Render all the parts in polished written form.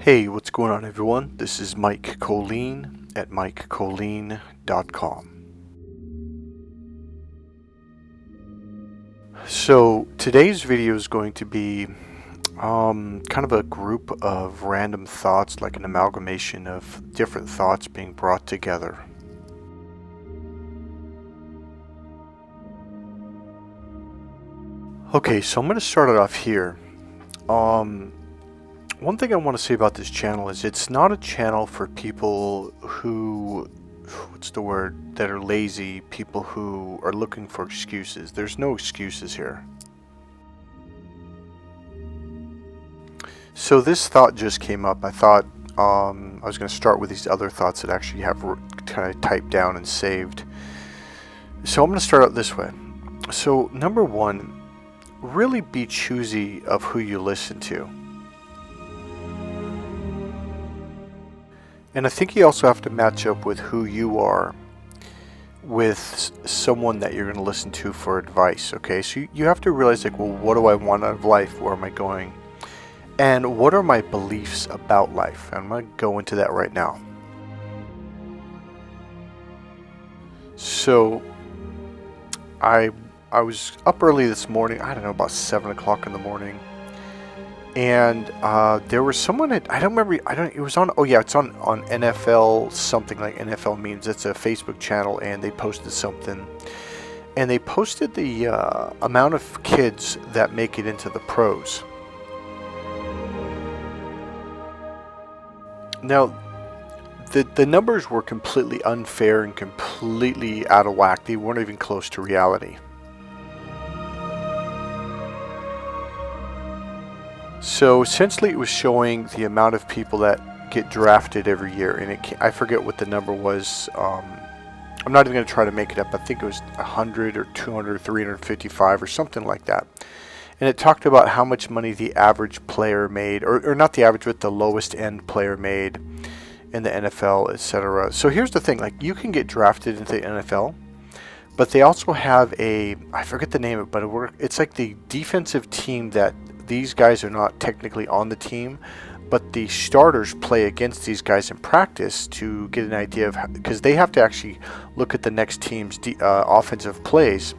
Hey, what's going on, everyone? This is Mike Kollin at MikeKollin.com. So today's video is going to be kind of a group of random thoughts, like an amalgamation of different thoughts being brought together. Okay, so I'm going to start it off here. One thing I want to say about this channel is it's not a channel for people who, that are lazy, people who are looking for excuses. There's no excuses here. So this thought just came up. I thought I was going to start with these other thoughts that I actually have kind of typed down and saved. So I'm going to start out this way. So number one, really be choosy of who you listen to. And I think you also have to match up with who you are with someone that you're going to listen to for advice, okay? So you have to realize, like, well, what do I want out of life? Where am I going? And what are my beliefs about life? I'm going to go into that right now. So I was up early this morning, I don't know, about 7 o'clock in the morning. And there was someone it was on, it's on NFL, something like NFL Memes. It's a Facebook channel, and they posted something. And they posted the amount of kids that make it into the pros. Now, the numbers were completely unfair and completely out of whack. They weren't even close to reality. So essentially it was showing the amount of people that get drafted every year, and I forget what the number was. I'm not even going to try to make it up. I think it was 100 or 200 or 355 or something like that. And it talked about how much money the average player made, or not the average, but the lowest end player made in the NFL, etc. So here's the thing, like, you can get drafted into the NFL, but they also have I forget the name of it, but it's like the defensive team that these guys are not technically on the team, but the starters play against these guys in practice to get an idea of, because they have to actually look at the next team's offensive plays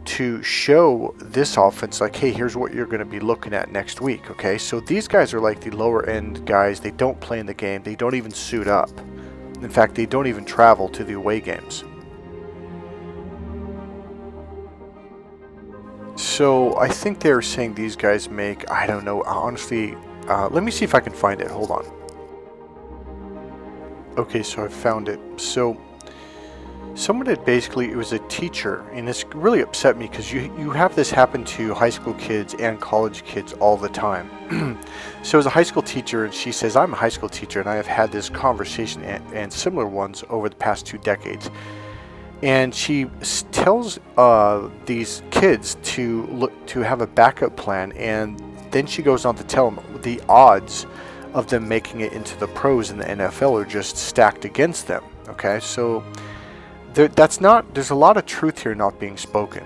to show this offense, like, hey, here's what you're going to be looking at next week. Okay, so these guys are like the lower end guys. They don't play in the game. They don't even suit up. In fact, they don't even travel to the away games. So I think they're saying these guys make, I don't know, honestly, let me see if I can find it. Hold on. Okay, so I found it. So someone had basically, it was a teacher, and this really upset me because you have this happen to high school kids and college kids all the time. So it was a high school teacher, and she says, I'm a high school teacher, and I have had this conversation and similar ones over the past 2 decades. And she tells these kids to have a backup plan, and then she goes on to tell them the odds of them making it into the pros in the NFL are just stacked against them. Okay, so there's a lot of truth here not being spoken.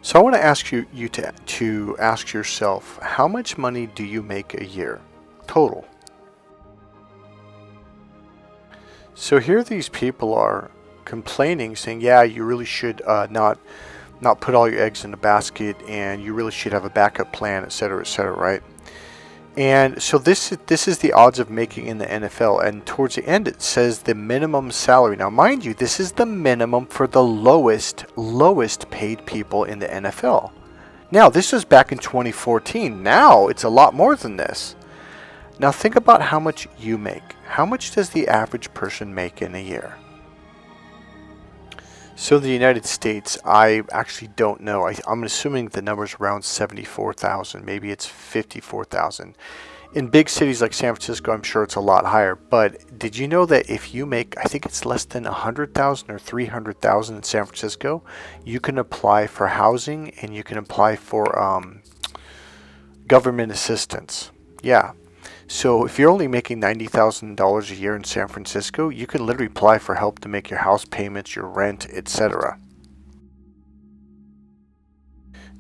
So I want to ask you to ask yourself, how much money do you make a year total? So here these people are complaining, saying, yeah, you really should not put all your eggs in a basket, and you really should have a backup plan, etc., right? And so this is the odds of making in the NFL, and towards the end it says the minimum salary. Now, mind you, this is the minimum for the lowest paid people in the NFL. Now, this was back in 2014. Now it's a lot more than this. Now think about how much you make. How much does the average person make in a year? So in the United States, I actually don't know. I'm assuming the number's around 74,000. Maybe it's 54,000. In big cities like San Francisco, I'm sure it's a lot higher. But did you know that if you make, I think it's less than 100,000 or 300,000 in San Francisco, you can apply for housing and you can apply for government assistance. Yeah. So if you're only making $90,000 a year in San Francisco, you can literally apply for help to make your house payments, your rent, etc.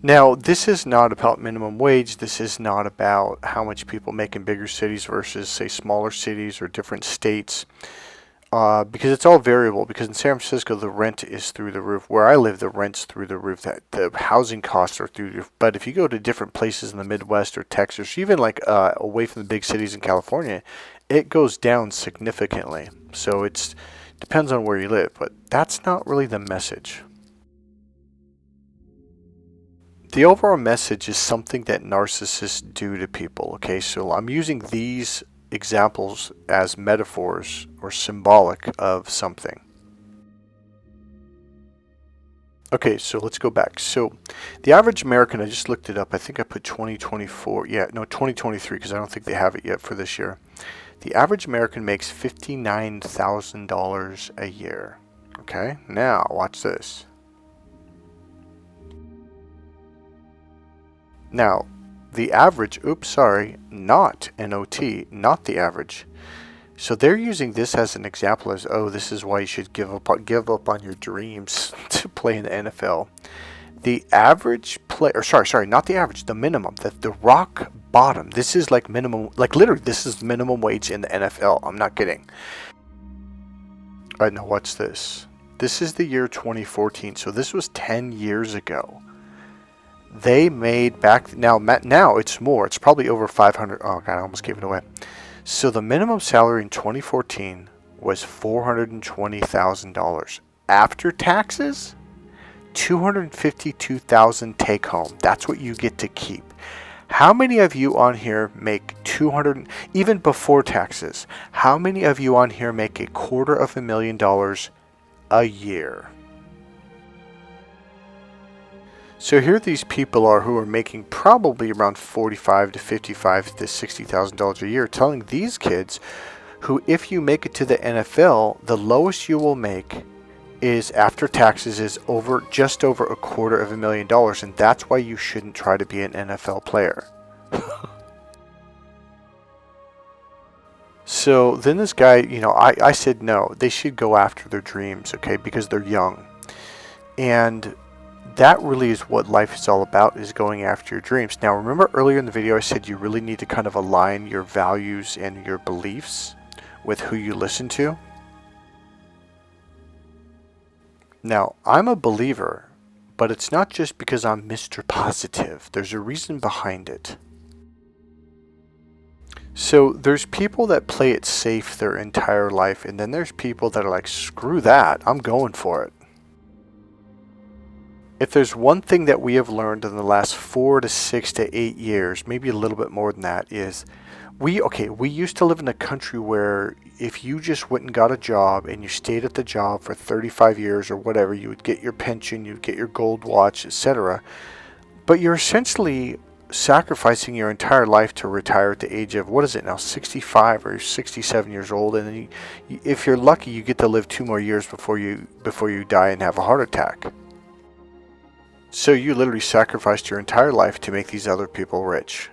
Now, this is not about minimum wage. This is not about how much people make in bigger cities versus, say, smaller cities or different states. Because it's all variable. Because in San Francisco, the rent is through the roof. Where I live, the rent's through the roof. That the housing costs are through the roof. But if you go to different places in the Midwest or Texas, even like away from the big cities in California, it goes down significantly. So it depends on where you live. But that's not really the message. The overall message is something that narcissists do to people. Okay, so I'm using these examples as metaphors or symbolic of something. Okay, so let's go back. So the average American, I just looked it up. I think I put 2024. Yeah, no, 2023, because I don't think they have it yet for this year. The average American makes $59,000 a year. Okay, now watch this. Now, the average, not NOT, not the average. So they're using this as an example as, oh, this is why you should give up on your dreams to play in the NFL. The average player, not the average, the minimum, the rock bottom. This is like minimum, like literally, this is minimum wage in the NFL. I'm not kidding. All right, now watch this. This is the year 2014, so this was 10 years ago. They made back now it's more. It's probably over 500. Oh God, I almost gave it away. So the minimum salary in 2014 was $420,000 after taxes. $252,000 take home. That's what you get to keep. How many of you on here make 200 even before taxes? How many of you on here make $250,000 a year? So here these people are who are making probably around $45,000 to $55,000 to $60,000 a year, telling these kids who, if you make it to the NFL, the lowest you will make is after taxes is just over $250,000, and that's why you shouldn't try to be an NFL player. So then this guy, I said no, they should go after their dreams, okay, because they're young. And that really is what life is all about, is going after your dreams. Now, remember earlier in the video I said you really need to kind of align your values and your beliefs with who you listen to? Now, I'm a believer, but it's not just because I'm Mr. Positive. There's a reason behind it. So there's people that play it safe their entire life, and then there's people that are like, screw that, I'm going for it. If there's one thing that we have learned in the last 4 to 6 to 8 years, maybe a little bit more than that, is we used to live in a country where if you just went and got a job and you stayed at the job for 35 years or whatever, you would get your pension, you'd get your gold watch, etc. But you're essentially sacrificing your entire life to retire at the age of, 65 or 67 years old, and then if you're lucky, you get to live 2 more years before you die and have a heart attack. So you literally sacrificed your entire life to make these other people rich,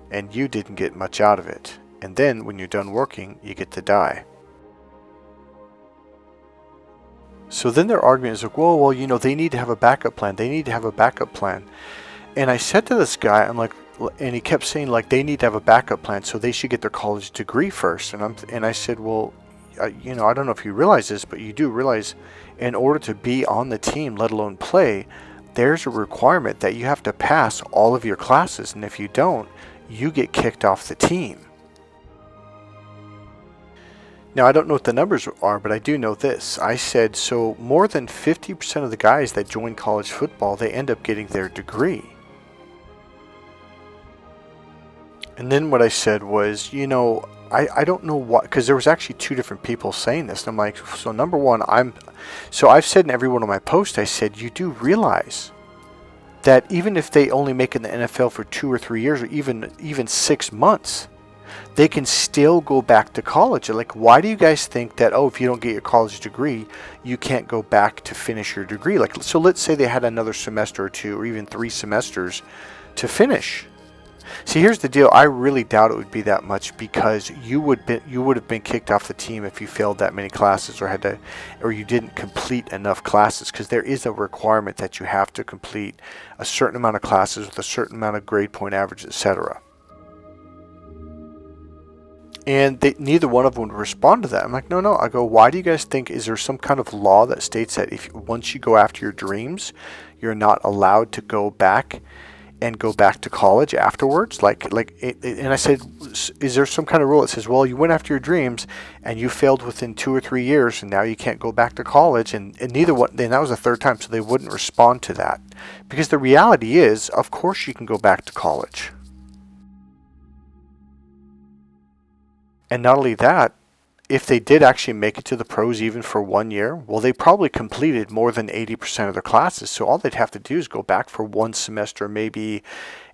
and you didn't get much out of it. And then when you're done working, you get to die. So then their argument is like, well, they need to have a backup plan. They need to have a backup plan. And I said to this guy, and he kept saying like they need to have a backup plan, so they should get their college degree first. And I said, well, I don't know if you realize this, but you do realize in order to be on the team, let alone play, there's a requirement that you have to pass all of your classes, and if you don't, you get kicked off the team. Now, I don't know what the numbers are, but I do know this. I said, so more than 50% of the guys that join college football, they end up getting their degree. And then what I said was, I don't know what, because there was actually 2 different people saying this. And I'm like, so number one, I've said in every one of my posts, I said, you do realize that even if they only make it in the NFL for 2 or 3 years, or even 6 months, they can still go back to college. Like, why do you guys think that, if you don't get your college degree, you can't go back to finish your degree? Like, so let's say they had another semester or 2, or even 3 semesters to finish. See, here's the deal. I really doubt it would be that much, because you would have been kicked off the team if you failed that many classes or you didn't complete enough classes, because there is a requirement that you have to complete a certain amount of classes with a certain amount of grade point average, etc. And neither one of them would respond to that. I'm like, no. I go, why do you guys think, is there some kind of law that states that if once you go after your dreams, you're not allowed to go back to college afterwards? And I said, is there some kind of rule that says, well, you went after your dreams and you failed within 2 or 3 years and now you can't go back to college? And neither one, and that was the third time, so they wouldn't respond to that. Because the reality is, of course you can go back to college. And not only that, if they did actually make it to the pros even for 1 year, well, they probably completed more than 80% of their classes. So all they'd have to do is go back for 1 semester maybe,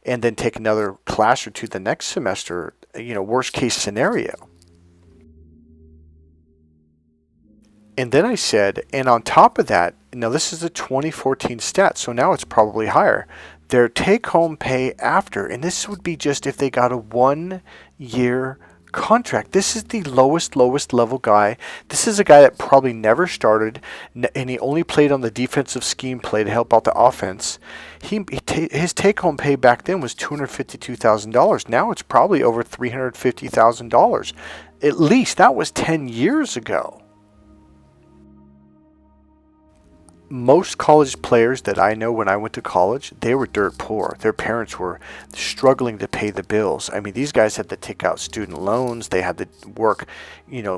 and then take another class or 2 the next semester, worst case scenario. And then I said, and on top of that, now this is a 2014 stat, so now it's probably higher. Their take-home pay after, and this would be just if they got a 1-year contract. This is the lowest level guy. This is a guy that probably never started, and he only played on the defensive scheme play to help out the offense. His take-home pay back then was $252,000. Now it's probably over $350,000. At least that was 10 years ago. Most college players that I know, when I went to college, they were dirt poor. Their parents were struggling to pay the bills. I mean, these guys had to take out student loans. They had to work,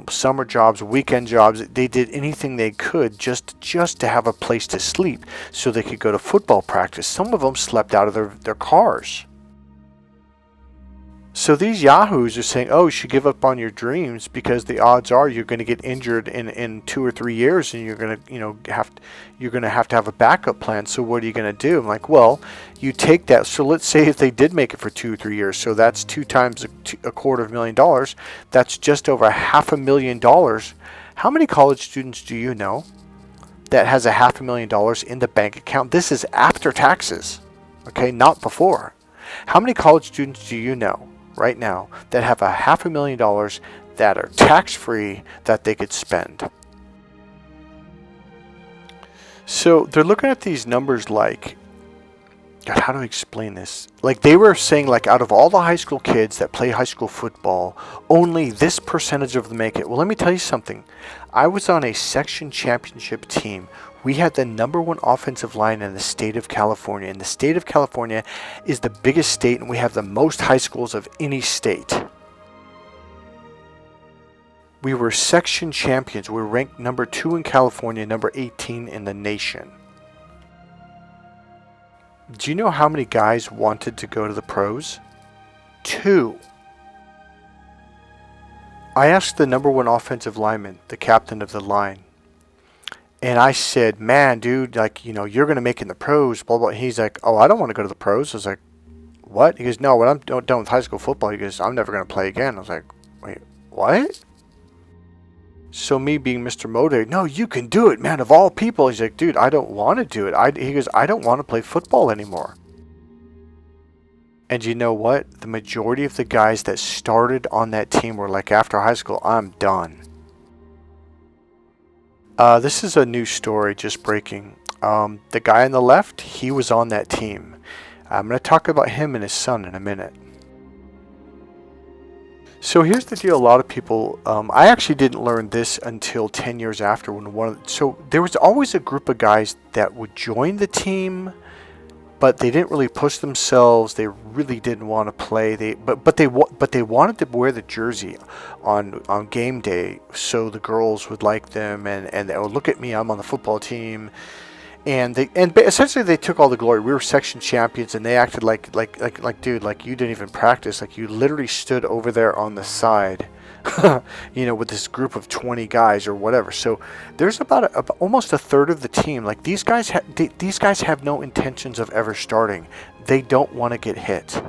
summer jobs, weekend jobs. They did anything they could just to have a place to sleep so they could go to football practice. Some of them slept out of their cars. So these yahoos are saying, oh, you should give up on your dreams because the odds are you're going to get injured in 2 or 3 years, and you're going to have a backup plan. So what are you going to do? I'm like, well, you take that. So let's say if they did make it for 2 or 3 years, so that's 2 times $250,000. That's just over $500,000. How many college students do you know that has $500,000 in the bank account? This is after taxes, okay, not before. How many college students do you know right now that have $500,000 that are tax-free that they could spend? So they're looking at these numbers like, God, how do I explain this? Like, they were saying, like, out of all the high school kids that play high school football, only this percentage of them make it. Well, let me tell you something. I was on a section championship team. We had the #1 offensive line in the state of California. And the state of California is the biggest state, and we have the most high schools of any state. We were section champions. We were ranked #2 in California, number 18 in the nation. Do you know how many guys wanted to go to the pros? 2. I asked the #1 offensive lineman, the captain of the line, and I said, man, dude, like, you're going to make it in the pros, blah, blah. He's like, oh, I don't want to go to the pros. I was like, what? He goes, no, when I'm done with high school football, he goes, I'm never going to play again. I was like, wait, what? So me being Mr. Motivated, no, you can do it, man, of all people. He's like, dude, I don't want to do it. He goes, I don't want to play football anymore. And you know what? The majority of the guys that started on that team were like, after high school, I'm done. This is a new story, just breaking. The guy on the left, he was on that team. I'm going to talk about him and his son in a minute. So here's the deal. A lot of people, I actually didn't learn this until 10 years after. So there was always a group of guys that would join the team, but they didn't really push themselves. They really didn't want to play. But they wanted to wear the jersey on game day, so the girls would like them, and they would look at me. I'm on the football team. And essentially they took all the glory. We were section champions, and they acted like dude, like you didn't even practice. Like, you literally stood over there on the side, with this group of 20 guys or whatever. So there's about almost a third of the team. Like, these guys have no intentions of ever starting. They don't want to get hit.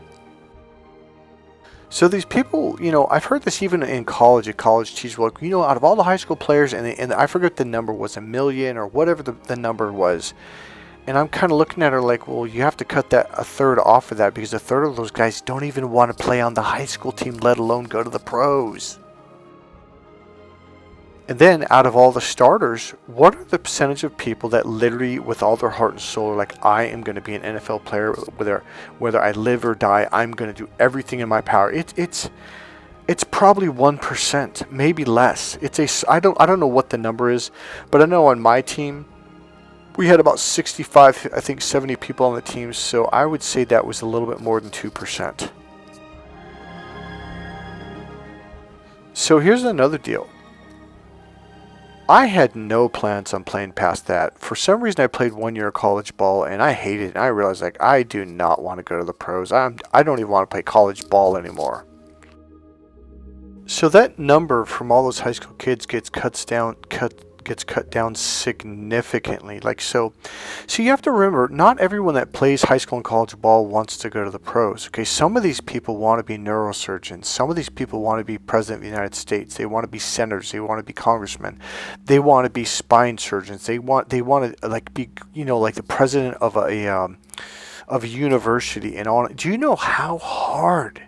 So these people, I've heard this even in college. At college teachers, like, out of all the high school players, and I forget the number was 1 million or whatever the number was, And I'm kind of looking at her like, well, you have to cut that a third off of that, because a third of those guys don't even want to play on the high school team, let alone go to the pros. And then out of all the starters, what are the percentage of people that literally with all their heart and soul are like, I am going to be an NFL player, whether I live or die, I'm going to do everything in my power. It's probably 1%, maybe less. I don't know what the number is, but I know on my team we had about 65, I think 70 people on the team, so I would say that was a little bit more than 2%. So here's another deal. I had no plans on playing past that. For some reason, I played 1 year of college ball, and I hated it. And I realized, like, I do not want to go to the pros. I don't even want to play college ball anymore. So that number from all those high school kids gets cut down significantly. Like so you have to remember, not everyone that plays high school and college ball wants to go to the pros. Okay, some of these people want to be neurosurgeons. Some of these people want to be president of the United States. They want to be senators. They want to be congressmen. They want to be spine surgeons. They want to like be, like the president of a university and all. Do you know how hard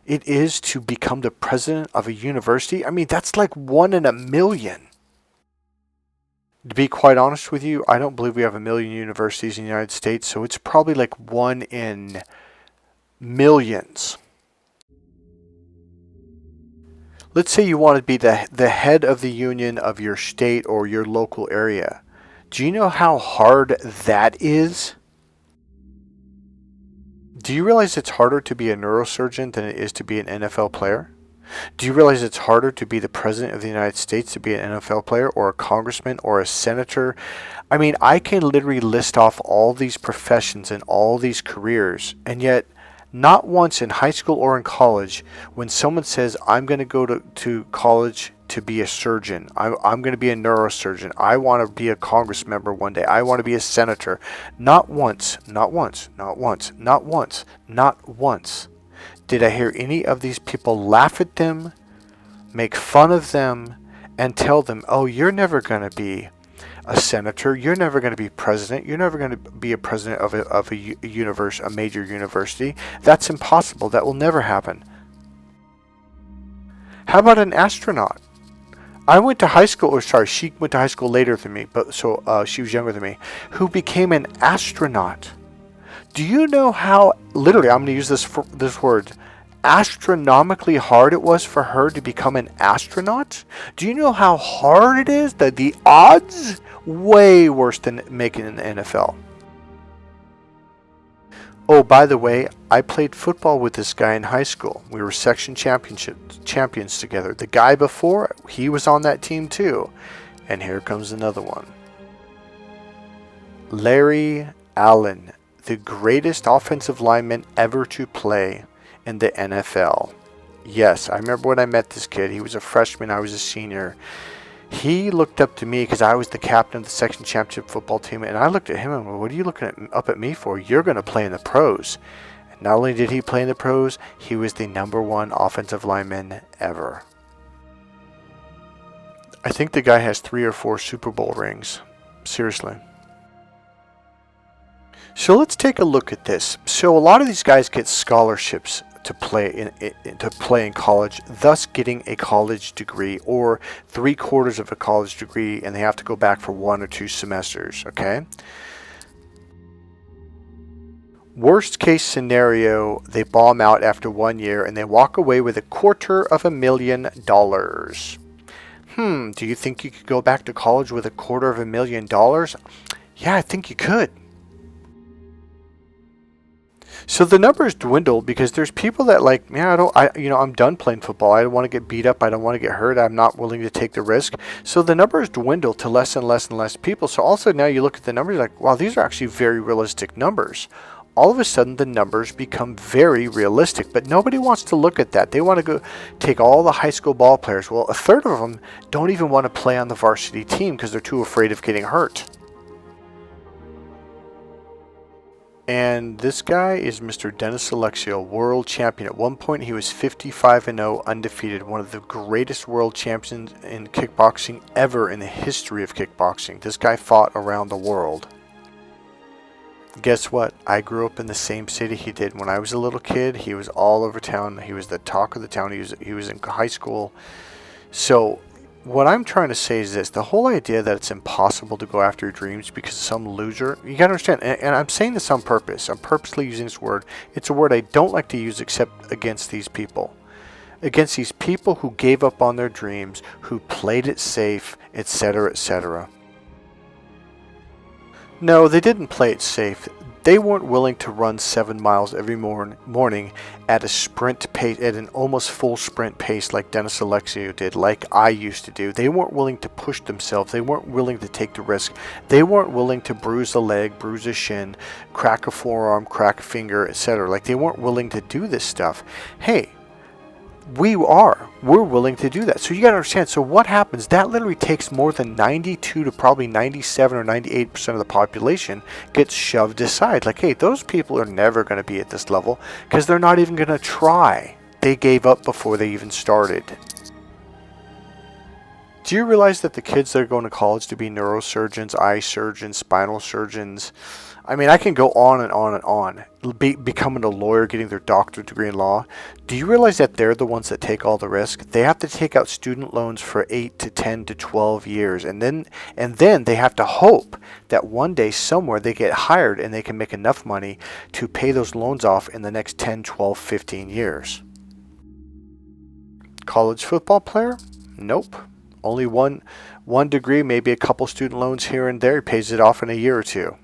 it is to become the president of a university? I mean, that's like 1 in a million. To be quite honest with you, I don't believe we have 1 million universities in the United States, so it's probably like 1 in millions. Let's say you want to be the head of the union of your state or your local area. Do you know how hard that is? Do you realize it's harder to be a neurosurgeon than it is to be an NFL player? Do you realize it's harder to be the president of the United States, to be an NFL player or a congressman or a senator? I mean, I can literally list off all these professions and all these careers, and yet not once in high school or in college, when someone says, I'm going to go to college to be a surgeon, I'm going to be a neurosurgeon, I want to be a Congress member one day, I want to be a senator, not once did I hear any of these people laugh at them, make fun of them, and tell them, oh, you're never going to be a senator, you're never going to be president, you're never going to be a president of a major university. That's impossible. That will never happen. How about an astronaut? I went to high school, she went to high school later than me, but she was younger than me, who became an astronaut. Do you know how, literally, I'm going to use this word, astronomically hard it was for her to become an astronaut? Do you know how hard it is? That the odds, way worse than making it in the NFL. Oh, by the way, I played football with this guy in high school. We were section champions together. The guy before, he was on that team too. And here comes another one. Larry Allen, the greatest offensive lineman ever to play in the NFL. Yes, I remember when I met this kid. He was a freshman, I was a senior. He looked up to me because I was the captain of the section championship football team, and I looked at him and went, what are you looking up at me for? You're going to play in the pros. And not only did he play in the pros, he was the #1 offensive lineman ever. I think the guy has 3 or 4 Super Bowl rings. Seriously. So let's take a look at this. So a lot of these guys get scholarships to play in college, thus getting a college degree or 3/4 of a college degree, and they have to go back for 1 or 2 semesters. Okay. Worst case scenario, they bomb out after 1 year and they walk away with $250,000. Do you think you could go back to college with $250,000? Yeah, I think you could. So the numbers dwindle because there's people that like, I'm done playing football. I don't want to get beat up. I don't want to get hurt. I'm not willing to take the risk. So the numbers dwindle to less and less and less people. So also now you look at the numbers like, wow, these are actually very realistic numbers. All of a sudden the numbers become very realistic, but nobody wants to look at that. They want to go take all the high school ball players. Well, 1/3 of them don't even want to play on the varsity team because they're too afraid of getting hurt. And this guy is Mr. Dennis Alexio, world champion. At one point, he was 55-0, undefeated, one of the greatest world champions in kickboxing ever in the history of kickboxing. This guy fought around the world. Guess what? I grew up in the same city he did. When I was a little kid, he was all over town. He was the talk of the town. He was in high school. So what I'm trying to say is this: the whole idea that it's impossible to go after your dreams because some loser, you gotta understand, and I'm saying this on purpose. I'm purposely using this word. It's a word I don't like to use except against these people. Against these people who gave up on their dreams, who played it safe, etc., etc. No, they didn't play it safe. They weren't willing to run 7 miles every morning at a sprint pace, at an almost full sprint pace like Dennis Alexio did, like I used to do. They weren't willing to push themselves. They weren't willing to take the risk. They weren't willing to bruise a leg, bruise a shin, crack a forearm, crack a finger, etc. Like, they weren't willing to do this stuff. Hey, we're willing to do that. So you got to understand. So what happens? That literally takes more than 92 to probably 97 or 98% of the population gets shoved aside. Like, hey, those people are never going to be at this level because they're not even going to try. They gave up before they even started. Do you realize that the kids that are going to college to be neurosurgeons, eye surgeons, spinal surgeons, I mean, I can go on and on and on, becoming a lawyer, getting their doctorate degree in law. Do you realize that they're the ones that take all the risk? They have to take out student loans for 8 to 10 to 12 years. And then they have to hope that one day somewhere they get hired and they can make enough money to pay those loans off in the next 10, 12, 15 years. College football player? Nope. Only one degree, maybe a couple student loans here and there. He pays it off in a year or two.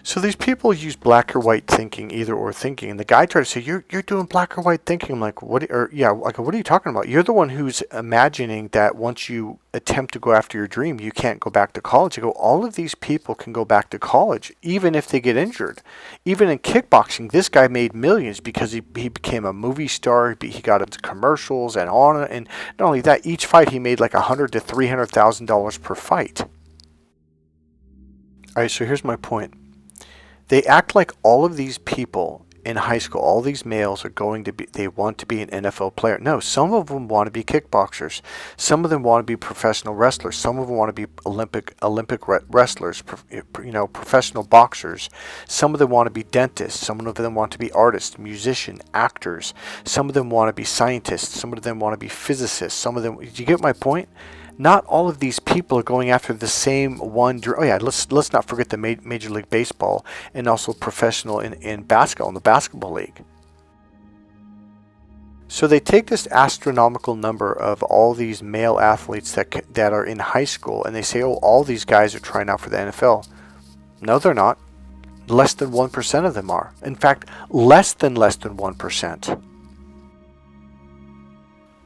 So these people use black or white thinking, either or thinking, and the guy tried to say, "You're doing black or white thinking." I'm like, "What? What are you talking about? You're the one who's imagining that once you attempt to go after your dream, you can't go back to college." I go, all of these people can go back to college, even if they get injured. Even in kickboxing, this guy made millions because he became a movie star. He got into commercials and on, and not only that, each fight he made like $100,000 to $300,000 per fight. All right, so here's my point. They act like all of these people in high school, all these males they want to be an NFL player. No, some of them want to be kickboxers. Some of them want to be professional wrestlers. Some of them want to be Olympic wrestlers, professional boxers. Some of them want to be dentists. Some of them want to be artists, musicians, actors. Some of them want to be scientists. Some of them want to be physicists. Some of them, do you get my point? Not all of these people are going after the same one. Oh yeah, let's not forget the Major League Baseball and also professional in basketball, in the basketball league. So they take this astronomical number of all these male athletes that are in high school, and they say, oh, all these guys are trying out for the NFL. No, they're not. Less than 1% of them are. In fact, less than 1%.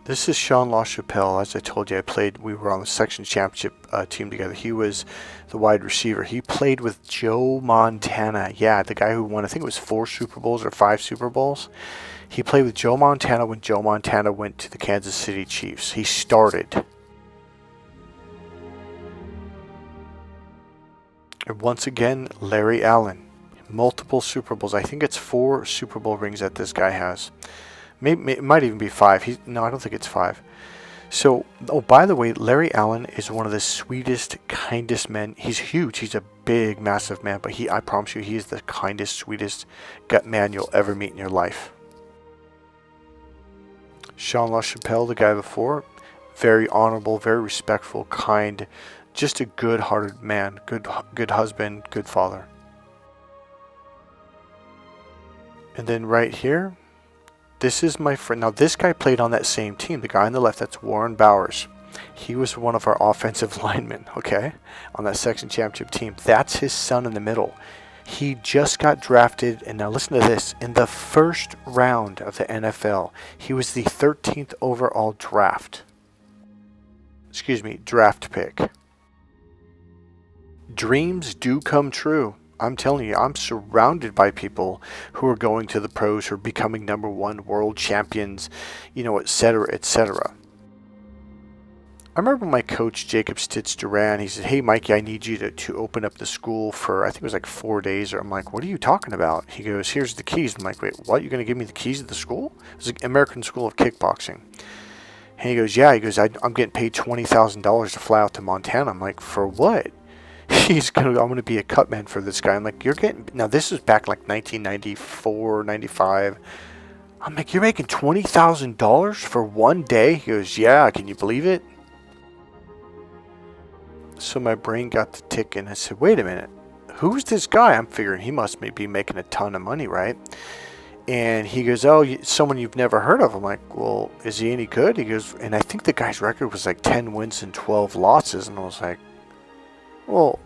This is Sean LaChapelle. As I told you, we were on the section championship team together. He was the wide receiver. He played with Joe Montana. Yeah, the guy who won, I think it was 4 Super Bowls or 5 Super Bowls. He played with Joe Montana when Joe Montana went to the Kansas City Chiefs. He started. And once again, Larry Allen. Multiple Super Bowls. I think it's 4 Super Bowl rings that this guy has. Maybe it might even be 5. No, I don't think it's 5. So, oh, by the way, Larry Allen is one of the sweetest, kindest men. He's huge. He's a big, massive man, but I promise you, he is the kindest, sweetest gut man you'll ever meet in your life. Sean LaChapelle, the guy before, very honorable, very respectful, kind, just a good-hearted man, good husband, good father. And then right here, this is my friend. Now, this guy played on that same team. The guy on the left, that's Warren Bowers. He was one of our offensive linemen, okay, on that section championship team. That's his son in the middle. He just got drafted, and now listen to this, in the first round of the NFL. He was the 13th overall draft pick. Dreams do come true. I'm telling you, I'm surrounded by people who are going to the pros, who are becoming #1 world champions, etc., etc. I remember my coach, Jacob Stitz Duran, he said, hey, Mikey, I need you to open up the school for, I think it was like 4 days. Or I'm like, what are you talking about? He goes, here's the keys. I'm like, wait, what? You're going to give me the keys of the school? It was the American School of Kickboxing. And he goes, yeah. He goes, I'm getting paid $20,000 to fly out to Montana. I'm like, for what? I'm gonna be a cut man for this guy. I'm like, you're getting, now this is back like 1994, 95. I'm like, you're making $20,000 for one day? He goes, yeah, can you believe it? So my brain got to ticking. I said, wait a minute, who's this guy? I'm figuring he must be making a ton of money, right? And he goes, oh, someone you've never heard of. I'm like, well, is he any good? He goes, and I think the guy's record was like 10 wins and 12 losses. And I was like, well,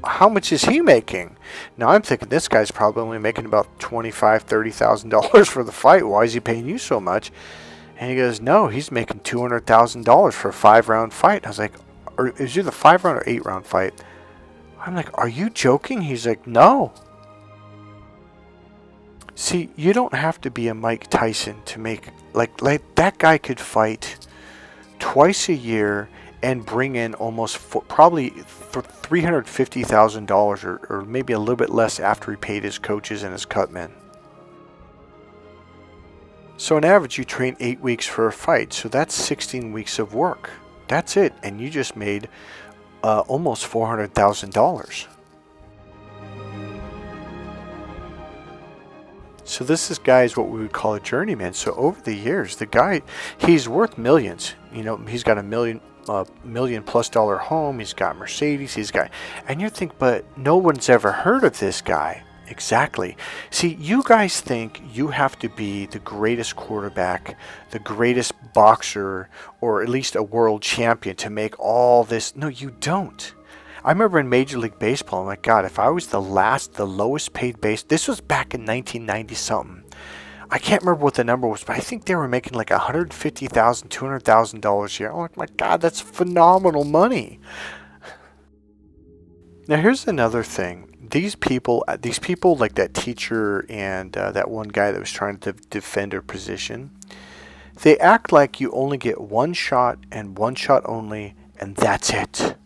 how much is he making? Now I'm thinking this guy's probably only making about $25,000, $30,000 for the fight. Why is he paying you so much? And he goes, no, he's making $200,000 for a 5-round fight. I was like, or is it a 5-round or 8-round fight? I'm like, are you joking? He's like, no. See, you don't have to be a Mike Tyson to make, like that guy could fight twice a year and bring in almost probably $350,000 or maybe a little bit less after he paid his coaches and his cutmen. So on average, you train 8 weeks for a fight. So that's 16 weeks of work. That's it. And you just made almost $400,000. So this guy is what we would call a journeyman. So over the years, the guy, he's worth millions. You know, he's got $1 million plus home. He's got Mercedes. He's got, and you think, but no one's ever heard of this guy. Exactly. See, you guys think you have to be the greatest quarterback, the greatest boxer, or at least a world champion to make all this. No, you don't. I remember in Major League Baseball, oh my God, if I was the lowest paid this was back in 1990 something. I can't remember what the number was, but I think they were making like $150,000, $200,000 a year. Oh my God, that's phenomenal money. Now here's another thing. These people like that teacher and that one guy that was trying to defend her position, they act like you only get one shot and one shot only, and that's it.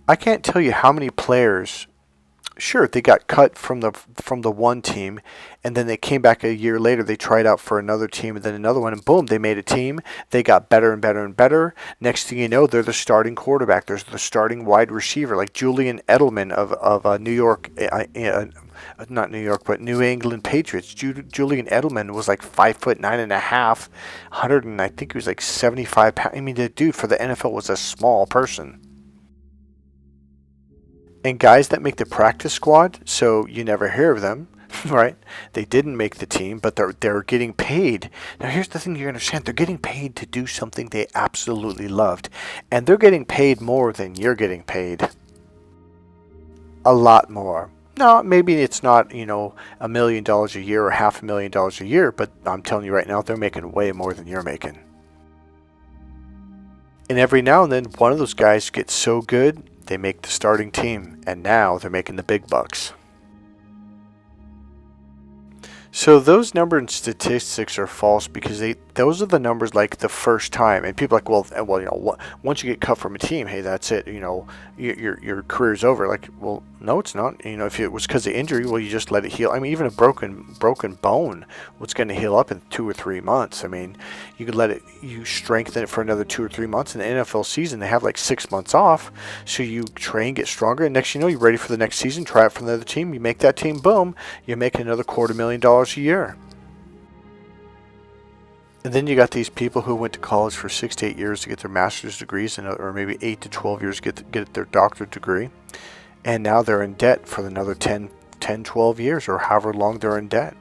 I can't tell you how many players, sure, they got cut from the one team, and then they came back a year later, they tried out for another team, and then another one, and boom, they made a team. They got better and better and better. Next thing you know, they're the starting quarterback. They're the starting wide receiver, like Julian Edelman of New York, not New York, but New England Patriots. Julian Edelman was like 5'9.5", 100, and I think he was like 75 pounds. I mean, the dude for the NFL was a small person. And guys that make the practice squad, so you never hear of them, right? They didn't make the team, but they're getting paid. Now here's the thing you understand. They're getting paid to do something they absolutely loved. And they're getting paid more than you're getting paid. A lot more. No, maybe it's not, $1 million a year or $500,000 a year, but I'm telling you right now, they're making way more than you're making. And every now and then, one of those guys gets so good, they make the starting team, and now they're making the big bucks. So those number and statistics are false because those are the numbers like the first time, and people are like, well, once you get cut from a team, hey, that's it, your career's over. Like, well, no, it's not. If it was because of injury, well, you just let it heal. I mean, even a broken bone, what's going to heal up in 2 or 3 months? I mean, you could you strengthen it for another 2 or 3 months. In the NFL season, they have like 6 months off, so you train, get stronger, and next you're ready for the next season. Try it for another team. You make that team, boom, you make another $250,000 a year. And then you got these people who went to college for 6 to 8 years to get their master's degrees, or maybe 8 to 12 years to get their doctorate degree. And now they're in debt for another 10, 12 years, or however long they're in debt.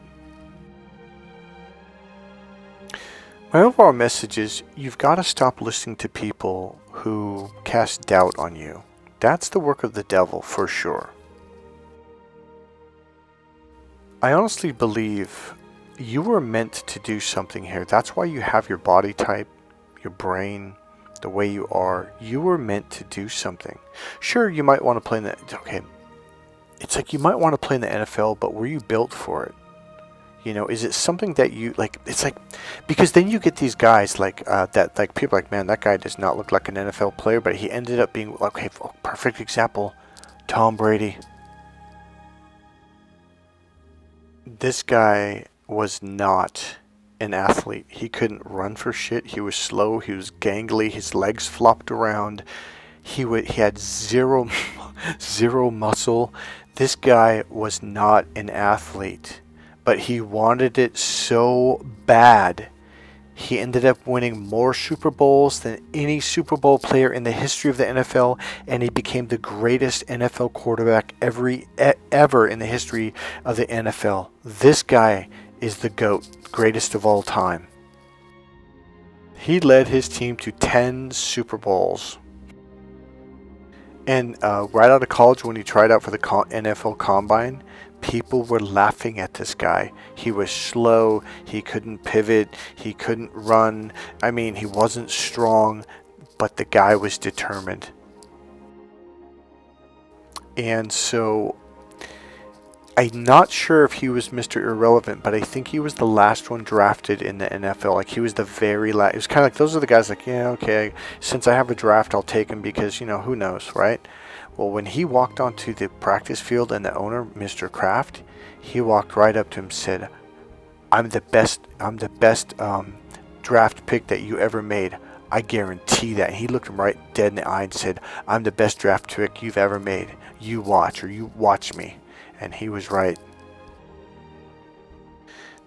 My overall message is you've got to stop listening to people who cast doubt on you. That's the work of the devil for sure. I honestly believe you were meant to do something here. That's why you have your body type, your brain, the way you are. You were meant to do something. Sure, you might want to play in the... Okay, it's like you might want to play in the NFL, but were you built for it? Is it something that you... Like, it's like... Because then you get these guys like that, like people like, man, that guy does not look like an NFL player, but he ended up being... Okay, perfect example, Tom Brady. This guy was not an athlete. He couldn't run for shit. He was slow. He was gangly. His legs flopped around. He had zero zero muscle. This guy was not an athlete, but he wanted it so bad. He ended up winning more Super Bowls than any Super Bowl player in the history of the NFL, and he became the greatest NFL quarterback ever in the history of the NFL. This guy is the GOAT, greatest of all time. He led his team to 10 Super Bowls. And right out of college, when he tried out for the NFL Combine, people were laughing at this guy. He was slow, he couldn't pivot, he couldn't run. I mean, he wasn't strong, but the guy was determined. And so, I'm not sure if he was Mr. Irrelevant, but I think he was the last one drafted in the NFL. Like, he was the very last. It was kind of like, those are the guys like, yeah, okay, since I have a draft, I'll take him because, who knows, right? Well, when he walked onto the practice field and the owner, Mr. Kraft, he walked right up to him and said, I'm the best draft pick that you ever made. I guarantee that. And he looked him right dead in the eye and said, I'm the best draft pick you've ever made. You watch me. And he was right.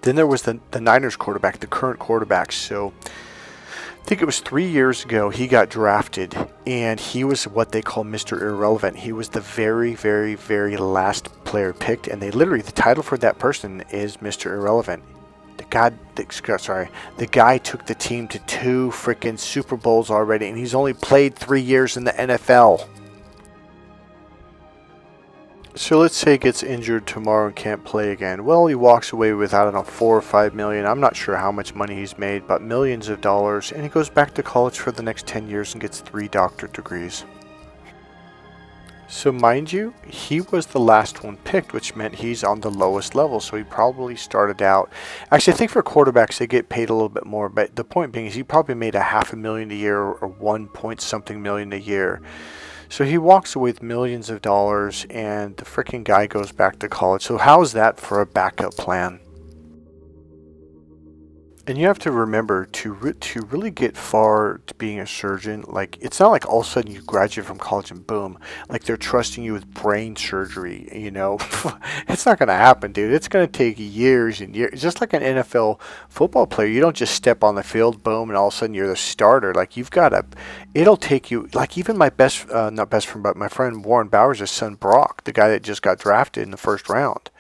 Then there was the Niners quarterback, the current quarterback. So I think it was 3 years ago he got drafted, and he was what they call Mr. Irrelevant. He was the very, very, very last player picked, and the title for that person is Mr. Irrelevant. The guy took the team to 2 freaking Super Bowls already, and he's only played 3 years in the NFL. So let's say he gets injured tomorrow and can't play again. Well, he walks away with, I don't know, 4 or 5 million. I'm not sure how much money he's made, but millions of dollars. And he goes back to college for the next 10 years and gets 3 doctorate degrees. So mind you, he was the last one picked, which meant he's on the lowest level. So he probably started out. Actually, I think for quarterbacks, they get paid a little bit more. But the point being is he probably made $500,000 a year or 1 point something million a year. So he walks away with millions of dollars, and the freaking guy goes back to college. So how's that for a backup plan? And you have to remember to really get far to being a surgeon, like, it's not like all of a sudden you graduate from college and boom, like they're trusting you with brain surgery, It's not going to happen, dude. It's going to take years and years. Just like an NFL football player, you don't just step on the field, boom, and all of a sudden you're the starter. Like, it'll take you, like, even my not best friend, but my friend Warren Bowers' son Brock, the guy that just got drafted in the first round.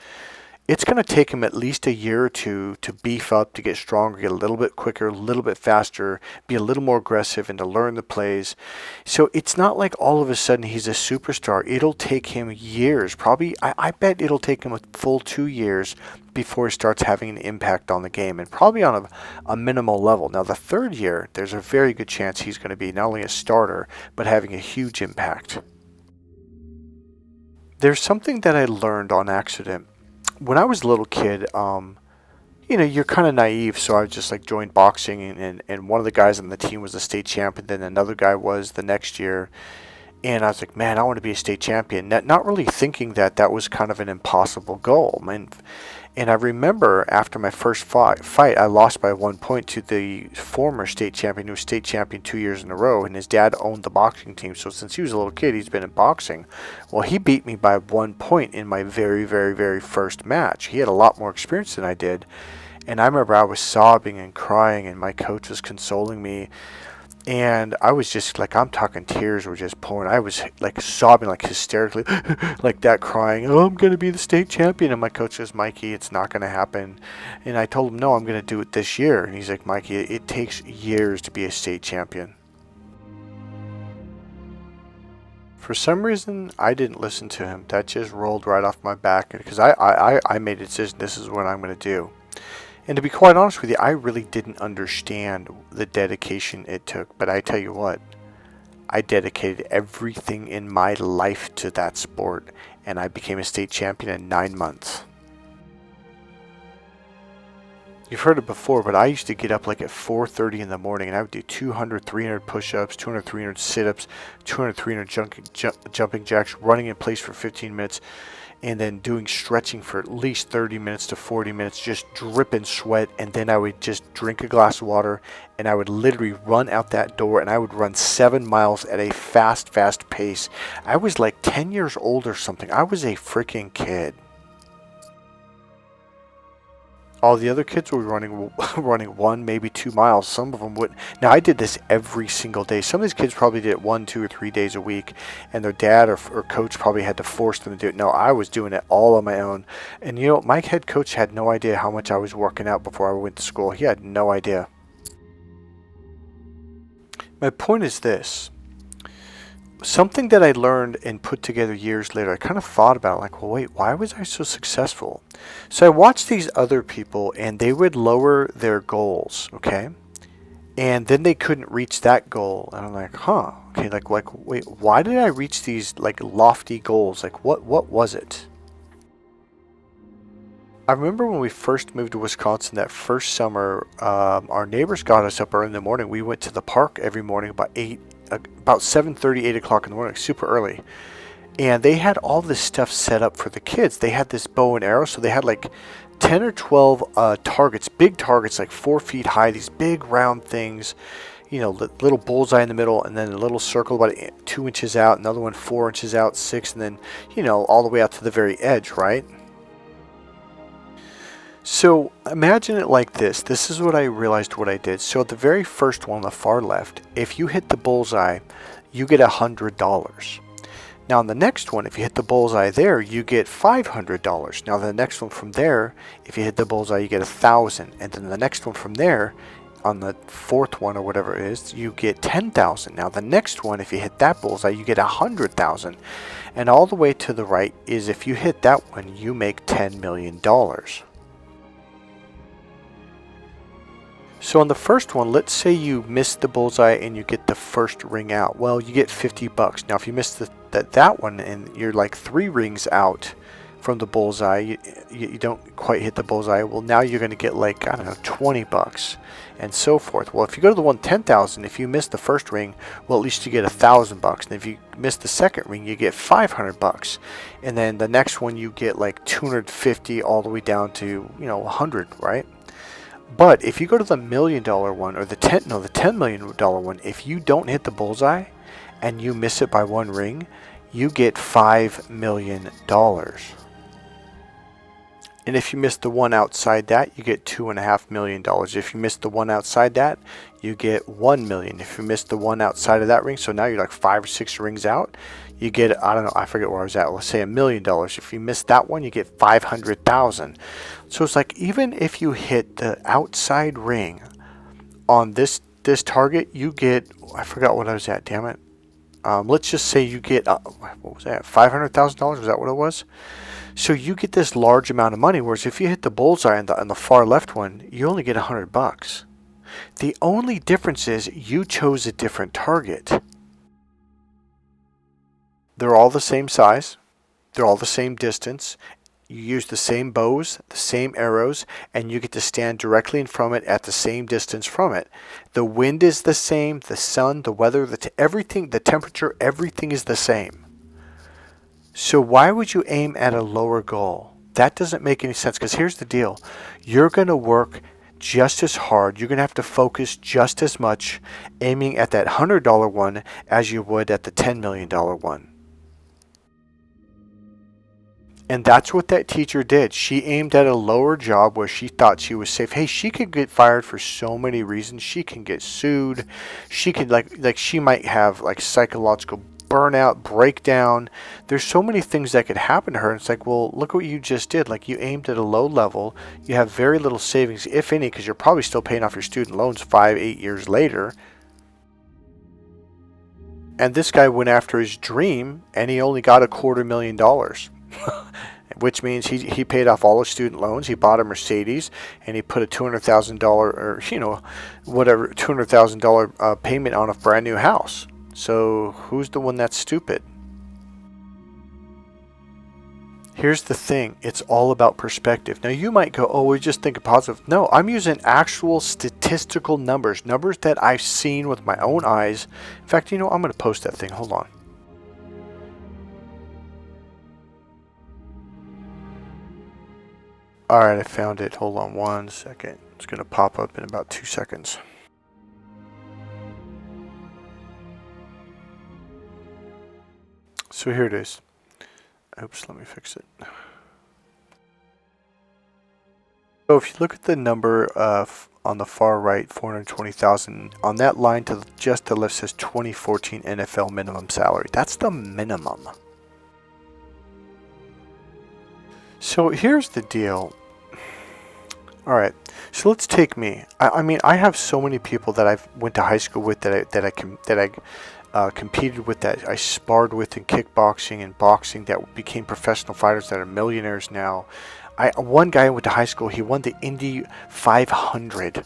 It's going to take him at least a year or two to beef up, to get stronger, get a little bit quicker, a little bit faster, be a little more aggressive, and to learn the plays. So it's not like all of a sudden he's a superstar. It'll take him years. Probably, I bet it'll take him a full 2 years before he starts having an impact on the game, and probably on a minimal level. Now, the 3rd year, there's a very good chance he's going to be not only a starter, but having a huge impact. There's something that I learned on accident. When I was a little kid, you're kind of naive, so I just like joined boxing, and one of the guys on the team was a state champion, then another guy was the next year, and I was like, man, I want to be a state champion, not really thinking that was kind of an impossible goal. And I remember after my first fight, I lost by 1 point to the former state champion, who was state champion 2 years in a row, and his dad owned the boxing team. So since he was a little kid, he's been in boxing. Well, he beat me by 1 point in my very, very, very first match. He had a lot more experience than I did. And I remember I was sobbing and crying, and my coach was consoling me. And I was just like, I'm talking, tears were just pouring. I was like sobbing, like hysterically, like that, crying, oh, I'm going to be the state champion. And my coach says, Mikey, it's not going to happen. And I told him, no, I'm going to do it this year. And he's like, Mikey, it takes years to be a state champion. For some reason, I didn't listen to him. That just rolled right off my back, because I made a decision, this is what I'm going to do. And to be quite honest with you, I really didn't understand the dedication it took. But I tell you what, I dedicated everything in my life to that sport, and I became a state champion in 9 months. you've heard it before, but I used to get up like at 4:30 in the morning, and I would do 200, 300 push-ups, 200, 300 sit-ups, 200, 300 jumping jacks, running in place for 15 minutes, and then doing stretching for at least 30 minutes to 40 minutes, just dripping sweat. And then I would just drink a glass of water, and I would literally run out that door, and I would run 7 miles at a fast pace. I was like 10 years old or something. I was a freaking kid. All the other kids were running 1, maybe 2 miles. Some of them would. Now, I did this every single day. Some of these kids probably did it 1, 2, or 3 days a week, and their dad or coach probably had to force them to do it. No, I was doing it all on my own. And you know, my head coach had no idea how much I was working out before I went to school. He had no idea. My point is this. Something that I learned and put together years later, I kind of thought about it, like, well, wait, why was I so successful? So I watched these other people, and they would lower their goals, okay? And then they couldn't reach that goal. And I'm like, huh, okay, like wait, why did I reach these, like, lofty goals? Like, what was it? I remember when we first moved to Wisconsin that first summer, our neighbors got us up early in the morning. We went to the park every morning about 7:30, 8 o'clock in the morning, super early. And they had all this stuff set up for the kids. They had this bow and arrow, so they had like 10 or 12 targets, big targets, like 4 feet high, these big round things, you know, little bullseye in the middle, and then a little circle about 2 inches out, another one 4 inches out, 6, and then, you know, all the way out to the very edge, right? So imagine it like this. This is what I realized what I did. So the very first one on the far left, if you hit the bullseye, you get $100. Now on the next one, if you hit the bullseye there, you get $500. Now the next one from there, if you hit the bullseye, you get $1,000. And then the next one from there, on the fourth one or whatever it is, you get $10,000. Now the next one, if you hit that bullseye, you get $100,000. And all the way to the right is if you hit that one, you make $10 million. So on the first one, let's say you miss the bullseye and you get the first ring out. Well, you get $50. Now, if you miss that one and you're like 3 rings out from the bullseye, you don't quite hit the bullseye. Well, now you're going to get like, I don't know, $20 and so forth. Well, if you go to the one 10,000, if you miss the first ring, well, at least you get $1,000. And if you miss the second ring, you get $500. And then the next one, you get like 250 all the way down to, you know, 100, right? But if you go to the $1 million one or the $10 million one, if you don't hit the bullseye and you miss it by 1 ring, you get $5 million. And if you miss the one outside that, you get $2.5 million. If you miss the one outside that, you get $1 million. If you miss the one outside of that ring, so now you're like 5 or 6 rings out, you get, I don't know, I forget where I was at, let's say $1 million. If you miss that one, you get $500,000. So it's like, even if you hit the outside ring on this target, you get, I forgot what I was at, damn it. Let's just say you get, what was that, $500,000? Was that what it was? So you get this large amount of money, whereas if you hit the bullseye on the far left one, you only get $100. The only difference is you chose a different target. They're all the same size. They're all the same distance. You use the same bows, the same arrows, and you get to stand directly in front of it at the same distance from it. The wind is the same, the sun, the weather, everything, the temperature, everything is the same. So why would you aim at a lower goal? That doesn't make any sense, because here's the deal. You're going to work just as hard. You're going to have to focus just as much aiming at that $100 one as you would at the $10 million one. And that's what that teacher did. She aimed at a lower job where she thought she was safe. Hey, she could get fired for so many reasons. She can get sued. She could like she might have like psychological burnout, breakdown. There's so many things that could happen to her. And it's like, well, look what you just did. Like, you aimed at a low level. You have very little savings, if any, because you're probably still paying off your student loans 5-8 years later. And this guy went after his dream, and he only got $250,000. Which means he paid off all his student loans. He bought a Mercedes, and he put a $200,000 or, you know, whatever, $200,000 payment on a brand new house. So who's the one that's stupid? Here's the thing, it's all about perspective. Now you might go, oh, we just think of positive. No, I'm using actual statistical numbers, numbers that I've seen with my own eyes. In fact, I'm going to post that thing. Hold on. Alright, I found it. Hold on 1 second. It's going to pop up in about 2 seconds. So here it is. Oops, let me fix it. So if you look at the number on the far right, 420,000, on that line to just the left says 2014 NFL minimum salary. That's the minimum. So here's the deal. All right, so let's take me. I mean, I have so many people that I went to high school with that I competed with, that I sparred with in kickboxing and boxing, that became professional fighters that are millionaires now. One guy I went to high school, he won the Indy 500.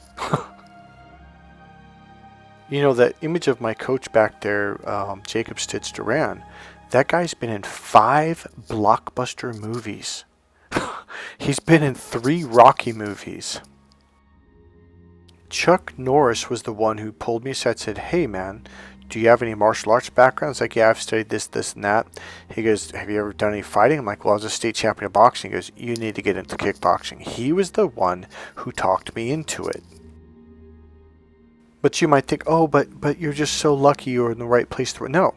That image of my coach back there, Jacob Stitz Duran, that guy's been in 5 blockbuster movies. He's been in 3 Rocky movies. Chuck Norris was the one who pulled me aside and said, hey man, do you have any martial arts background? I was like, yeah, I've studied this, and that. He goes, have you ever done any fighting? I'm like, well, I was a state champion of boxing. He goes, you need to get into kickboxing. He was the one who talked me into it. But you might think, oh, but you're just so lucky you're in the right place to... No.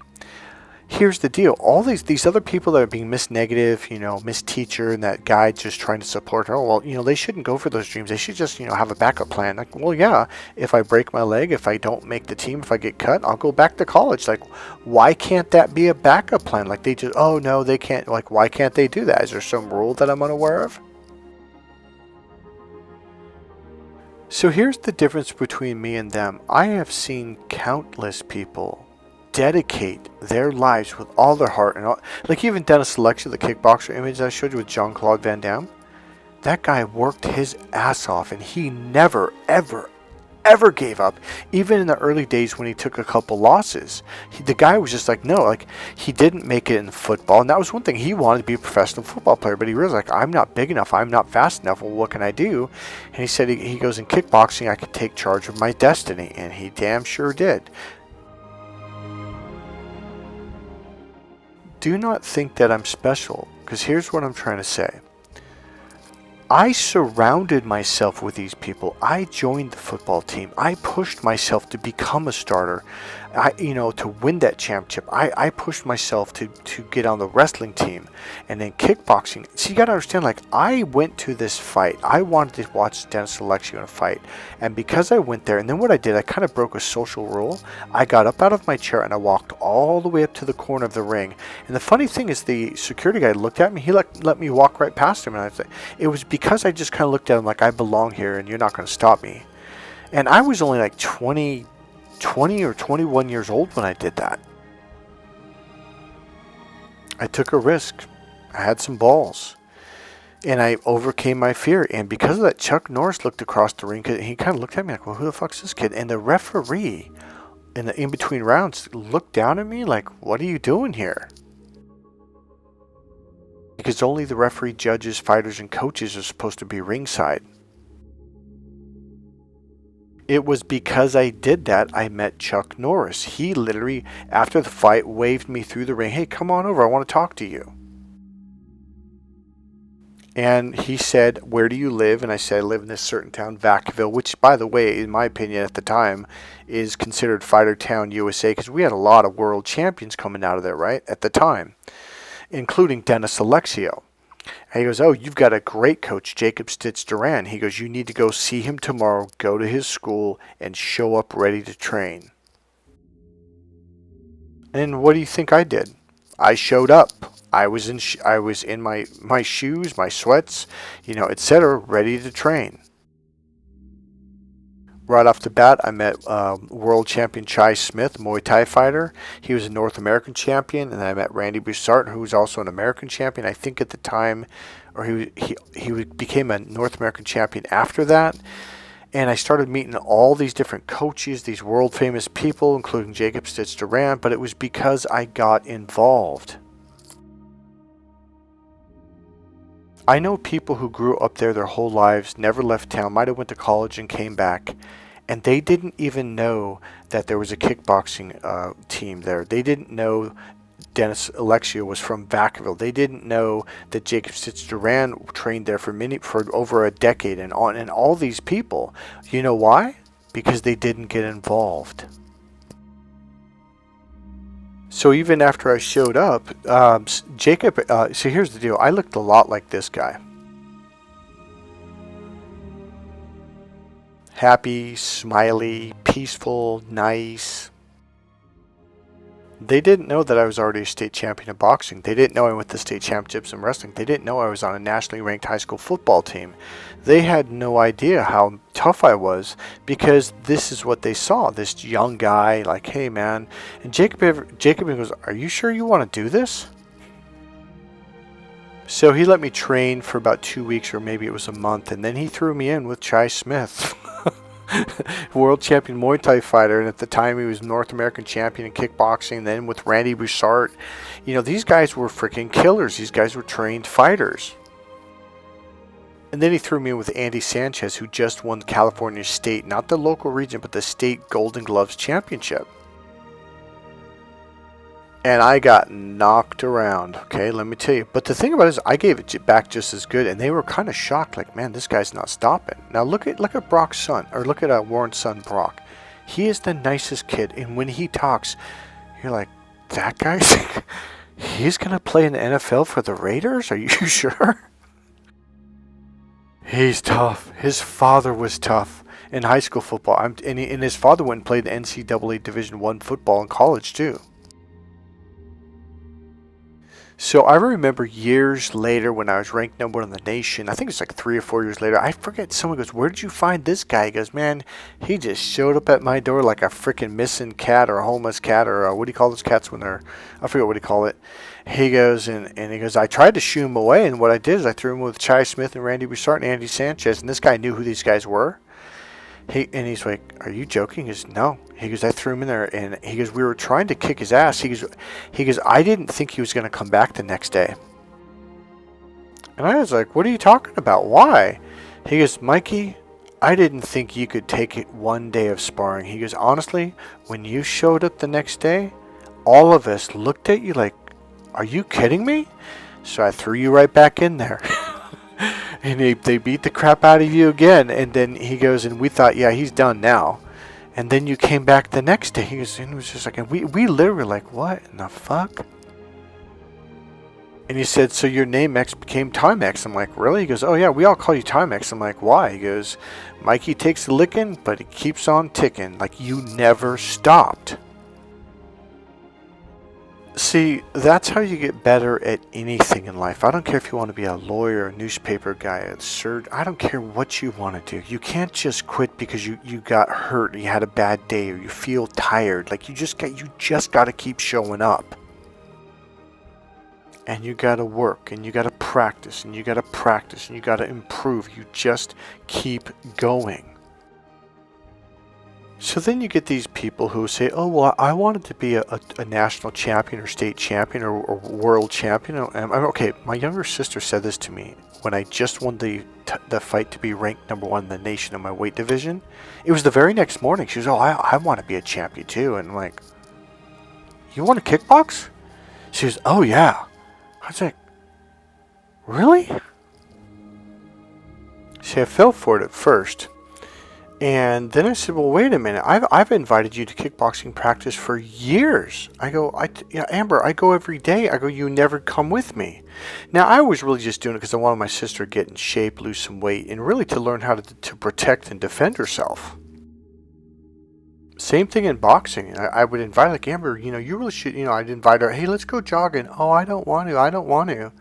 Here's the deal. All these other people that are being Miss Negative, Miss Teacher, and that guy just trying to support her, well, they shouldn't go for those dreams. They should just, have a backup plan. Like, well, yeah, if I break my leg, if I don't make the team, if I get cut, I'll go back to college. Like, why can't that be a backup plan? Like, they just, oh, no, they can't. Like, why can't they do that? Is there some rule that I'm unaware of? So here's the difference between me and them. I have seen countless people dedicate their lives with all their heart and all, like even Dennis Alexia, the kickboxer image I showed you with Jean-Claude Van Damme. That guy worked his ass off, and he never, ever gave up. Even in the early days when he took a couple losses, the guy was just like, no, like he didn't make it in football, and that was one thing. He wanted to be a professional football player, but he realized, like, I'm not big enough, I'm not fast enough. Well, what can I do? And he said he goes, in kickboxing I could take charge of my destiny, and he damn sure did. Do not think that I'm special, because here's what I'm trying to say. I surrounded myself with these people. I joined the football team. I pushed myself to become a starter. To win that championship. I pushed myself to get on the wrestling team, and then kickboxing. So you got to understand, like, I went to this fight. I wanted to watch Dennis Alexia in a fight, and because I went there, and then what I did, I kind of broke a social rule. I got up out of my chair and I walked all the way up to the corner of the ring. And the funny thing is, the security guy looked at me. He let me walk right past him, and it was because I just kind of looked at him like, I belong here, and you're not going to stop me. And I was only like 20 or 21 years old when I did that. I took a risk. I had some balls. And I overcame my fear. And because of that, Chuck Norris looked across the ring. He kind of looked at me like, well, who the fuck's this kid? And the referee in the in-between rounds looked down at me like, what are you doing here? Because only the referee, judges, fighters, and coaches are supposed to be ringside. It was because I did that I met Chuck Norris. He literally, after the fight, waved me through the ring. Hey, come on over. I want to talk to you. And he said, where do you live? And I said, I live in this certain town, Vacaville, which, by the way, in my opinion at the time, is considered Fighter Town, USA, because we had a lot of world champions coming out of there, right, at the time, including Dennis Alexia. And he goes, oh, you've got a great coach, Jacob Stitz Duran. He goes, you need to go see him tomorrow, go to his school, and show up ready to train. And what do you think I did? I showed up. I was in my shoes, my sweats, etc., ready to train. Right off the bat, I met world champion Chai Smith, Muay Thai fighter. He was a North American champion, and I met Randy Bouchard, who was also an American champion. I think at the time, or he became a North American champion after that. And I started meeting all these different coaches, these world famous people, including Jacob Stitz Duran. But it was because I got involved. I know people who grew up there their whole lives, never left town, might have went to college and came back, and they didn't even know that there was a kickboxing team there. They didn't know Dennis Alexia was from Vacaville. They didn't know that Jacob Stitch Duran trained there for over a decade, and all these people. You know why? Because they didn't get involved. So even after I showed up, Jacob, so here's the deal. I looked a lot like this guy. Happy, smiley, peaceful, nice. They didn't know that I was already a state champion of boxing. They didn't know I went to state championships in wrestling. They didn't know I was on a nationally ranked high school football team. They had no idea how tough I was, because this is what they saw. This young guy, like, hey man. And Jacob goes, are you sure you want to do this? So he let me train for about 2 weeks, or maybe it was a month, and then he threw me in with Chai Smith. World champion Muay Thai fighter, and at the time he was North American champion in kickboxing, and then with Randy Bouchard. You know, these guys were freaking killers. These guys were trained fighters. And then he threw me in with Andy Sanchez, who just won California State, not the local region, but the state Golden Gloves Championship. And I got knocked around, okay, let me tell you. But the thing about it is, I gave it back just as good, and they were kind of shocked, like, man, this guy's not stopping. Now look at Brock's son, or look at Warren's son, Brock. He is the nicest kid, and when he talks, you're like, that guy's, he's going to play in the NFL for the Raiders? Are you sure? He's tough. His father was tough in high school football, and his father went and played the NCAA Division I football in college, too. So I remember years later when I was ranked number one in the nation, I think it's like 3 or 4 years later, I forget, someone goes, where did you find this guy? He goes, man, he just showed up at my door like a freaking missing cat or a homeless cat, or what do you call those cats when they're, I forget what do you call it. He goes, and he goes, I tried to shoo him away, and what I did is I threw him with Chai Smith and Randy Bouchard and Andy Sanchez, and this guy knew who these guys were. He's like, are you joking? He goes, no. He goes, I threw him in there, and he goes, we were trying to kick his ass. He goes, I didn't think he was going to come back the next day. And I was like, what are you talking about? Why? He goes, Mikey, I didn't think you could take it one day of sparring. He goes, honestly, when you showed up the next day, all of us looked at you like, are you kidding me? So I threw you right back in there. And they beat the crap out of you again. And then he goes, and we thought, yeah, he's done now. And then you came back the next day. He goes, and it was just like, and we literally were like, what in the fuck? And he said, so your name X became Timex. I'm like, really? He goes, oh yeah, we all call you Timex. I'm like, why? He goes, Mikey takes a licking, but he keeps on ticking. Like, you never stopped. See, that's how you get better at anything in life. I don't care if you want to be a lawyer, a newspaper guy, a surgeon. I don't care what you want to do. You can't just quit because you got hurt, or you had a bad day, or you feel tired. Like, you just got to keep showing up. And you got to work, and you got to practice, and you got to practice, and you got to improve. You just keep going. So then you get these people who say, oh, well, I wanted to be a national champion or state champion or world champion. Okay, my younger sister said this to me when I just won the fight to be ranked number one in the nation in my weight division. It was the very next morning. She was, oh, I want to be a champion too. And I'm like, you want to kickbox? She was, oh, yeah. I was like, really? See, I fell for it at first. And then I said, well, wait a minute. I've invited you to kickboxing practice for years. I go, Amber, I go every day. I go, you never come with me. Now, I was really just doing it because I wanted my sister to get in shape, lose some weight, and really to learn how to protect and defend herself. Same thing in boxing. I would invite, like, Amber, you really should, I'd invite her, hey, let's go jogging. Oh, I don't want to.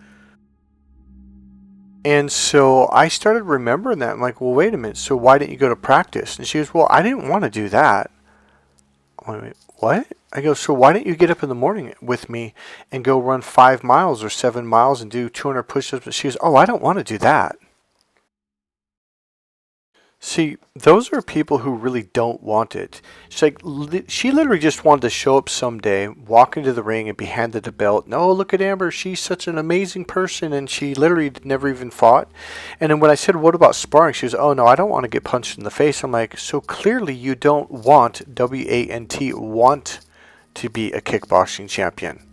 And so I started remembering that. I'm like, well, wait a minute. So why didn't you go to practice? And she goes, well, I didn't want to do that. Wait, what? I go, so why didn't you get up in the morning with me and go run 5 miles or 7 miles and do 200 push-ups? She goes, oh, I don't want to do that. See, those are people who really don't want it. She's like, she literally just wanted to show up someday, walk into the ring, and be handed a belt. No, look at Amber. She's such an amazing person, and she literally never even fought. And then when I said, what about sparring? She was, oh, no, I don't want to get punched in the face. I'm like, so clearly you don't want, W-A-N-T, want to be a kickboxing champion.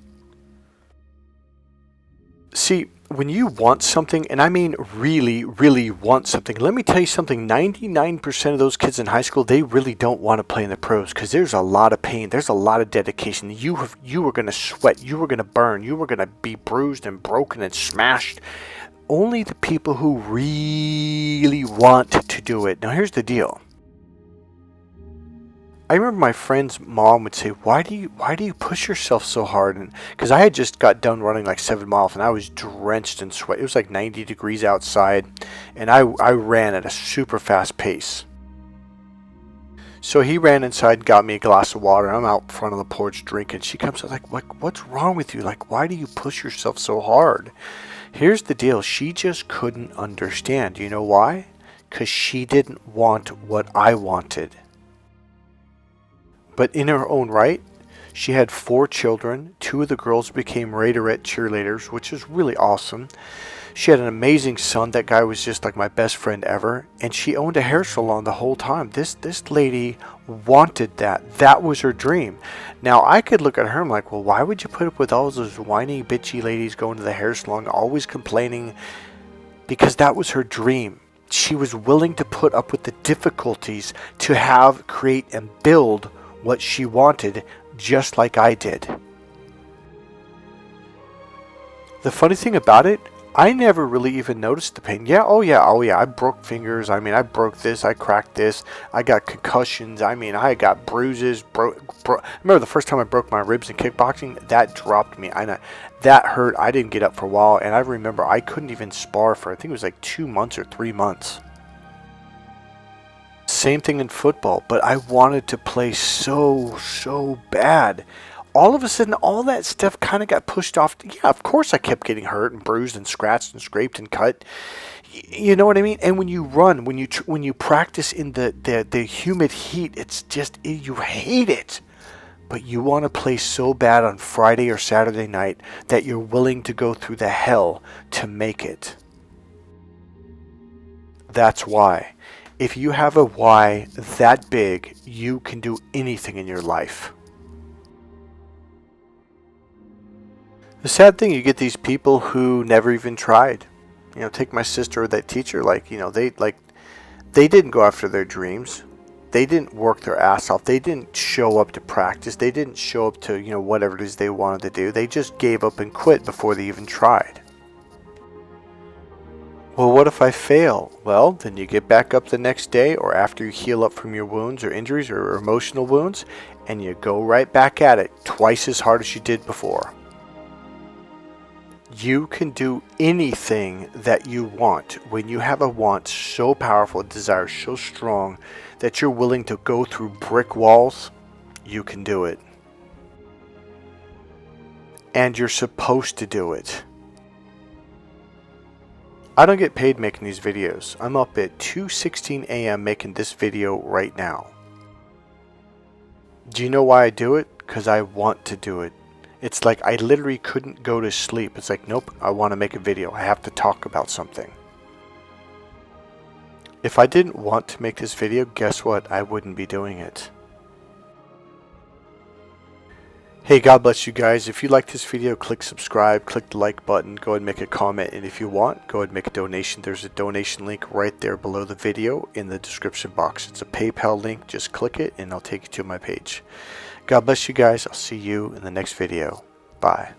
See, when you want something, and I mean really, really want something, let me tell you something, 99% of those kids in high school, they really don't want to play in the pros because there's a lot of pain, there's a lot of dedication. You were going to sweat, you were going to burn, you were going to be bruised and broken and smashed. Only the people who really want to do it. Now here's the deal. I remember my friend's mom would say, why do you push yourself so hard? And because I had just got done running like 7 miles and I was drenched in sweat. It was like 90 degrees outside and I ran at a super fast pace. So he ran inside, got me a glass of water. I'm out front on the porch drinking. She comes out like, what's wrong with you? Like, why do you push yourself so hard? Here's the deal. She just couldn't understand. Do you know why? Because she didn't want what I wanted. But in her own right, she had 4 children. 2 of the girls became Raiderette cheerleaders, which is really awesome. She had an amazing son. That guy was just like my best friend ever. And she owned a hair salon the whole time. This lady wanted that. That was her dream. Now, I could look at her and I'm like, well, why would you put up with all those whiny, bitchy ladies going to the hair salon, always complaining? Because that was her dream. She was willing to put up with the difficulties to create, and build what she wanted, just like I did. The funny thing about it, I never really even noticed the pain. Oh yeah, I broke fingers. I mean, I broke this, I cracked this, I got concussions. I mean, I got bruises. Remember the first time I broke my ribs in kickboxing? That dropped me. That hurt. I didn't get up for a while, and I remember I couldn't even spar for, I think it was like 2 months or 3 months. Same thing in football, but I wanted to play so bad. All of a sudden, all that stuff kind of got pushed off. Yeah, of course I kept getting hurt and bruised and scratched and scraped and cut. You know what I mean? And when you run, when you practice in the humid heat, it's just, you hate it. But you want to play so bad on Friday or Saturday night that you're willing to go through the hell to make it. That's why. If you have a why that big, you can do anything in your life. The sad thing, you get these people who never even tried. You know, take my sister or that teacher, they didn't go after their dreams. They didn't work their ass off. They didn't show up to practice. They didn't show up to, whatever it is they wanted to do. They just gave up and quit before they even tried. Well, what if I fail? Well, then you get back up the next day or after you heal up from your wounds or injuries or emotional wounds, and you go right back at it twice as hard as you did before. You can do anything that you want when you have a want so powerful, a desire so strong that you're willing to go through brick walls. You can do it. And you're supposed to do it. I don't get paid making these videos. I'm up at 2:16 a.m. making this video right now. Do you know why I do it? Because I want to do it. It's like I literally couldn't go to sleep. It's like, nope, I want to make a video. I have to talk about something. If I didn't want to make this video, guess what? I wouldn't be doing it. Hey, God bless you guys. If you like this video, click subscribe, click the like button, go ahead and make a comment, and if you want, go ahead and make a donation. There's a donation link right there below the video in the description box. It's a PayPal link. Just click it and I'll take you to my page. God bless you guys. I'll see you in the next video. Bye.